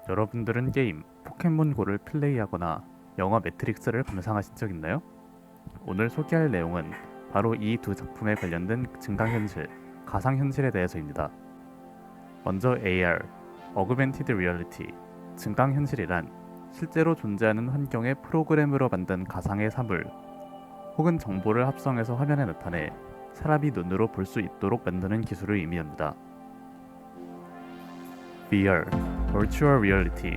여러분들은 게임 포켓몬고를 플레이하거나 영화 매트릭스를 감상하신 적 있나요? 오늘 소개할 내용은 바로 이 두 작품에 관련된 증강현실, 가상현실에 대해서입니다. 먼저 AR, Augmented Reality, 증강현실이란 실제로 존재하는 환경의 프로그램으로 만든 가상의 사물 혹은 정보를 합성해서 화면에 나타내 사람이 눈으로 볼 수 있도록 만드는 기술을 의미합니다. VR, Virtual Reality,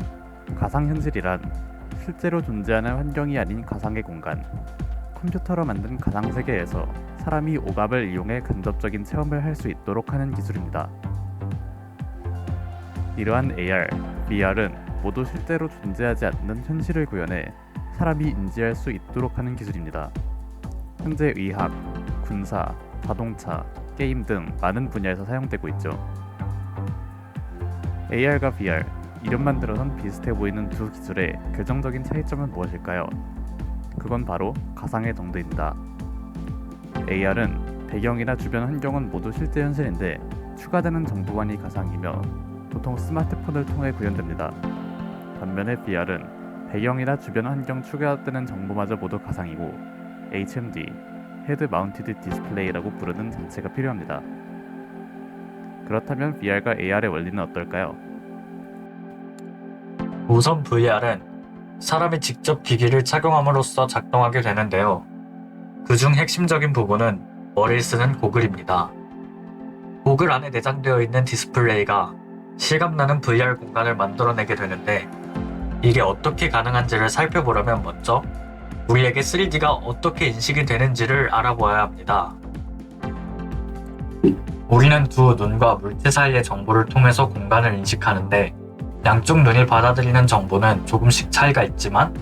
가상현실이란 실제로 존재하는 환경이 아닌 가상의 공간, 컴퓨터로 만든 가상세계에서 사람이 오감을 이용해 간접적인 체험을 할 수 있도록 하는 기술입니다. 이러한 AR, VR은 모두 실제로 존재하지 않는 현실을 구현해 사람이 인지할 수 있도록 하는 기술입니다. 현재 의학, 군사, 자동차, 게임 등 많은 분야에서 사용되고 있죠. AR과 VR, 이름만 들어선 비슷해 보이는 두 기술의 결정적인 차이점은 무엇일까요? 그건 바로 가상의 정도입니다. AR은 배경이나 주변 환경은 모두 실제 현실인데 추가되는 정보만이 가상이며 보통 스마트폰을 통해 구현됩니다. 반면에 VR은 배경이나 주변 환경 추가되는 정보마저 모두 가상이고 HMD, 헤드 마운티드 디스플레이라고 부르는 장치가 필요합니다. 그렇다면 VR과 AR의 원리는 어떨까요? 우선 VR은 사람이 직접 기기를 착용함으로써 작동하게 되는데요. 그중 핵심적인 부분은 머리를 쓰는 고글입니다. 고글 안에 내장되어 있는 디스플레이가 실감나는 VR 공간을 만들어내게 되는데 이게 어떻게 가능한지를 살펴보려면 먼저 우리에게 3D가 어떻게 인식이 되는지를 알아보아야 합니다. 우리는 두 눈과 물체 사이의 정보를 통해서 공간을 인식하는데 양쪽 눈이 받아들이는 정보는 조금씩 차이가 있지만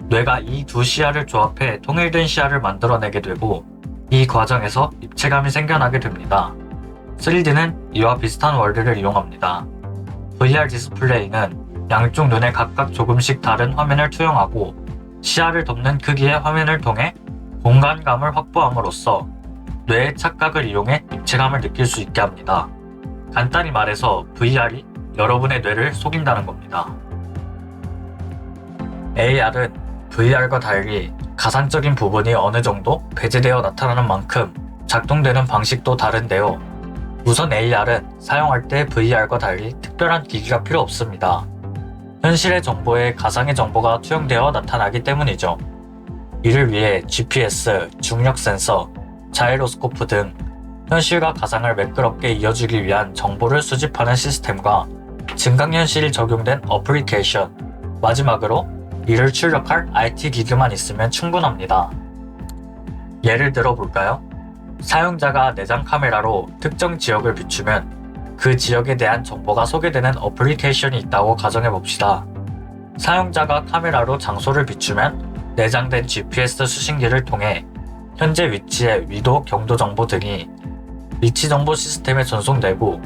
뇌가 이 두 시야를 조합해 통일된 시야를 만들어내게 되고 이 과정에서 입체감이 생겨나게 됩니다. 3D는 이와 비슷한 원리를 이용합니다. VR 디스플레이는 양쪽 눈에 각각 조금씩 다른 화면을 투영하고 시야를 덮는 크기의 화면을 통해 공간감을 확보함으로써 뇌의 착각을 이용해 입체감을 느낄 수 있게 합니다. 간단히 말해서 VR이 여러분의 뇌를 속인다는 겁니다. AR은 VR과 달리 가상적인 부분이 어느 정도 배제되어 나타나는 만큼 작동되는 방식도 다른데요. 우선 AR은 사용할 때 VR과 달리 특별한 기기가 필요 없습니다. 현실의 정보에 가상의 정보가 투영되어 나타나기 때문이죠. 이를 위해 GPS, 중력 센서, 자이로스코프 등 현실과 가상을 매끄럽게 이어주기 위한 정보를 수집하는 시스템과 증강현실이 적용된 어플리케이션, 마지막으로 이를 출력할 IT 기기만 있으면 충분합니다. 예를 들어 볼까요? 사용자가 내장 카메라로 특정 지역을 비추면 그 지역에 대한 정보가 소개되는 어플리케이션이 있다고 가정해 봅시다. 사용자가 카메라로 장소를 비추면 내장된 GPS 수신기를 통해 현재 위치의 위도, 경도 정보 등이 위치 정보 시스템에 전송되고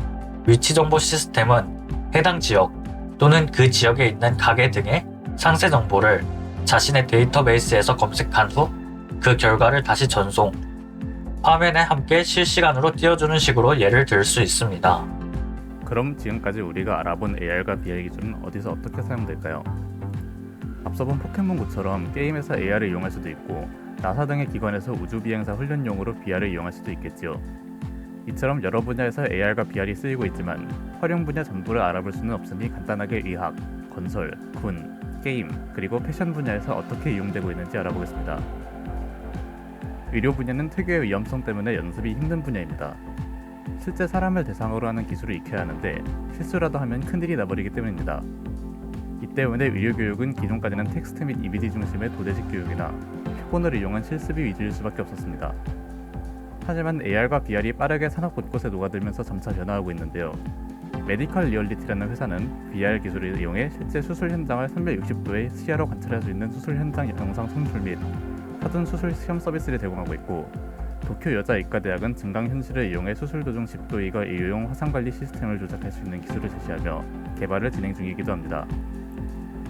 위치 정보 시스템은 해당 지역 또는 그 지역에 있는 가게 등의 상세 정보를 자신의 데이터베이스에서 검색한 후 그 결과를 다시 전송, 화면에 함께 실시간으로 띄워주는 식으로 예를 들 수 있습니다. 그럼 지금까지 우리가 알아본 AR과 VR 기술은 어디서 어떻게 사용될까요? 앞서 본 포켓몬고처럼 게임에서 AR을 이용할 수도 있고 나사 등의 기관에서 우주비행사 훈련용으로 VR을 이용할 수도 있겠지요. 이처럼 여러 분야에서 AR과 VR이 쓰이고 있지만 활용 분야 전부를 알아볼 수는 없으니 간단하게 의학, 건설, 군, 게임, 그리고 패션 분야에서 어떻게 이용되고 있는지 알아보겠습니다. 의료 분야는 특유의 위험성 때문에 연습이 힘든 분야입니다. 실제 사람을 대상으로 하는 기술을 익혀야 하는데 실수라도 하면 큰일이 나버리기 때문입니다. 이 때문에 의료교육은 기존까지는 텍스트 및 이미지 중심의 도대식 교육이나 표본을 이용한 실습이 위주일 수밖에 없었습니다. 하지만 AR과 VR이 빠르게 산업 곳곳에 녹아들면서 점차 변화하고 있는데요. 메디컬 리얼리티라는 회사는 VR 기술을 이용해 실제 수술 현장을 360도의 시야로 관찰할 수 있는 수술 현장 영상 송출 및 사전 수술 시험 서비스를 제공하고 있고 도쿄 여자의과대학은 증강현실을 이용해 수술 도중 집도의가 의료용 화상관리 시스템을 조작할 수 있는 기술을 제시하며 개발을 진행 중이기도 합니다.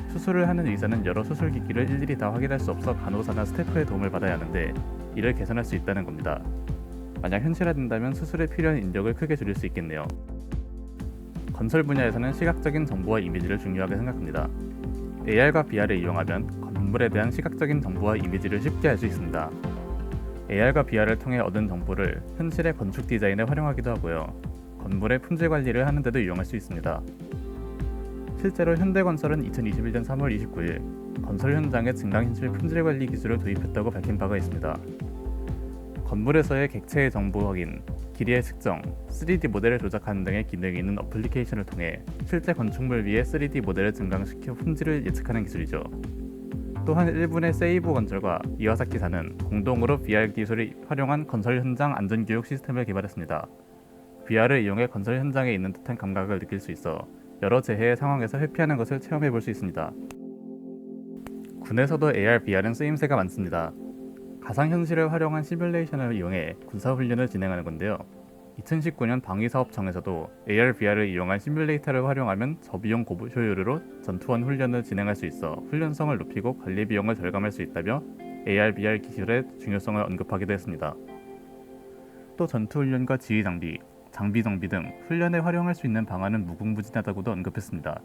수술을 하는 의사는 여러 수술기기를 일일이 다 확인할 수 없어 간호사나 스태프의 도움을 받아야 하는데 이를 개선할 수 있다는 겁니다. 만약 현실화된다면 수술에 필요한 인력을 크게 줄일 수 있겠네요. 건설 분야에서는 시각적인 정보와 이미지를 중요하게 생각합니다. AR과 VR을 이용하면 건물에 대한 시각적인 정보와 이미지를 쉽게 알 수 있습니다. AR과 VR을 통해 얻은 정보를 현실의 건축 디자인에 활용하기도 하고요. 건물의 품질 관리를 하는 데도 이용할 수 있습니다. 실제로 현대건설은 2021년 3월 29일 건설 현장에 증강현실 품질 관리 기술을 도입했다고 밝힌 바가 있습니다. 건물에서의 객체의 정보 확인, 길이의 측정, 3D 모델을 조작하는 등의 기능이 있는 어플리케이션을 통해 실제 건축물 위에 3D 모델을 증강시켜 품질을 예측하는 기술이죠. 또한 일본의 세이보 건설과 이와사키사는 공동으로 VR 기술을 활용한 건설 현장 안전교육 시스템을 개발했습니다. VR을 이용해 건설 현장에 있는 듯한 감각을 느낄 수 있어 여러 재해의 상황에서 회피하는 것을 체험해 볼 수 있습니다. 군에서도 AR, VR은 쓰임새가 많습니다. 가상현실을 활용한 시뮬레이션을 이용해 군사훈련을 진행하는 건데요. 2019년 방위사업청에서도 AR, VR을 이용한 시뮬레이터를 활용하면 저비용 고효율로 전투원 훈련을 진행할 수 있어 훈련성을 높이고 관리 비용을 절감할 수 있다며 AR, VR 기술의 중요성을 언급하기도 했습니다. 또 전투훈련과 지휘 장비, 장비 정비 등 훈련에 활용할 수 있는 방안은 무궁무진하다고도 언급했습니다.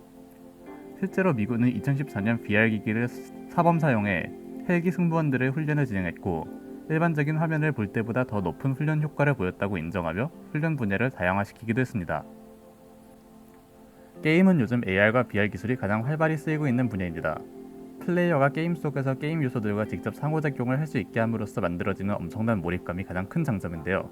실제로 미군은 2014년 VR 기기를 사범 사용해 헬기 승무원들의 훈련을 진행했고 일반적인 화면을 볼 때보다 더 높은 훈련 효과를 보였다고 인정하며 훈련 분야를 다양화시키기도 했습니다. 게임은 요즘 AR과 VR 기술이 가장 활발히 쓰이고 있는 분야입니다. 플레이어가 게임 속에서 게임 요소들과 직접 상호작용을 할 수 있게 함으로써 만들어지는 엄청난 몰입감이 가장 큰 장점인데요.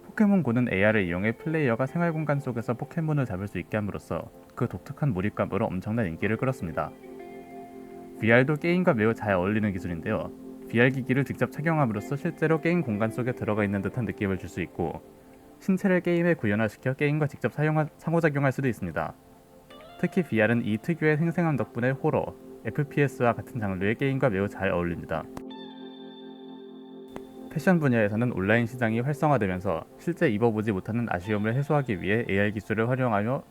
포켓몬고는 AR을 이용해 플레이어가 생활공간 속에서 포켓몬을 잡을 수 있게 함으로써 그 독특한 몰입감으로 엄청난 인기를 끌었습니다. VR도 게임과 매우 잘 어울리는 기술인데요. VR 기기를 직접 착용함으로써 실제로 게임 공간 속에 들어가 있는 듯한 느낌을 줄 수 있고 신체를 게임에 구현화시켜 게임과 직접 상호작용할 수도 있습니다. 특히 VR은 이 특유의 생생함 덕분에 호러, FPS와 같은 장르의 게임과 매우 잘 어울립니다. 패션 분야에서는 온라인 시장이 활성화되면서 실제 입어보지 못하는 아쉬움을 해소하기 위해 AR 기술을 활용하며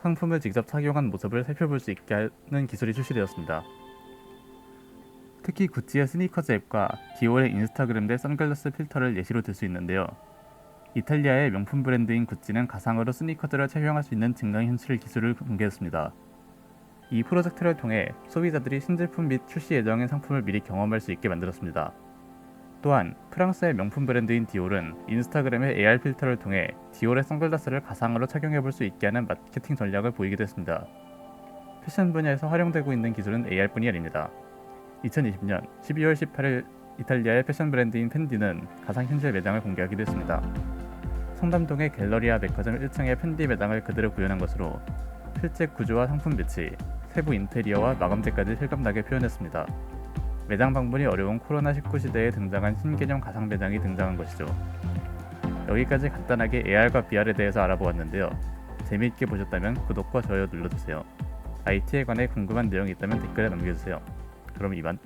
상품을 직접 착용한 모습을 살펴볼 수 있게 하는 기술이 출시되었습니다. 특히 구찌의 스니커즈 앱과 디올의 인스타그램 대 선글라스 필터를 예시로 들 수 있는데요. 이탈리아의 명품 브랜드인 구찌는 가상으로 스니커즈를 착용할 수 있는 증강현실 기술을 공개했습니다. 이 프로젝트를 통해 소비자들이 신제품 및 출시 예정인 상품을 미리 경험할 수 있게 만들었습니다. 또한 프랑스의 명품 브랜드인 디올은 인스타그램의 AR 필터를 통해 디올의 선글라스를 가상으로 착용해 볼 수 있게 하는 마케팅 전략을 보이기도 했습니다. 패션 분야에서 활용되고 있는 기술은 AR뿐이 아닙니다. 2020년 12월 18일 이탈리아의 패션 브랜드인 펜디는 가상현실 매장을 공개하기도 했습니다. 성담동의 갤러리아 백화점 1층의 펜디 매장을 그대로 구현한 것으로 실제 구조와 상품 배치, 세부 인테리어와 마감재까지 실감나게 표현했습니다. 매장 방문이 어려운 코로나19 시대에 등장한 신개념 가상 매장이 등장한 것이죠. 여기까지 간단하게 AR과 VR에 대해서 알아보았는데요. 재미있게 보셨다면 구독과 좋아요 눌러주세요. IT에 관해 궁금한 내용이 있다면 댓글에 남겨주세요. 그럼 이만.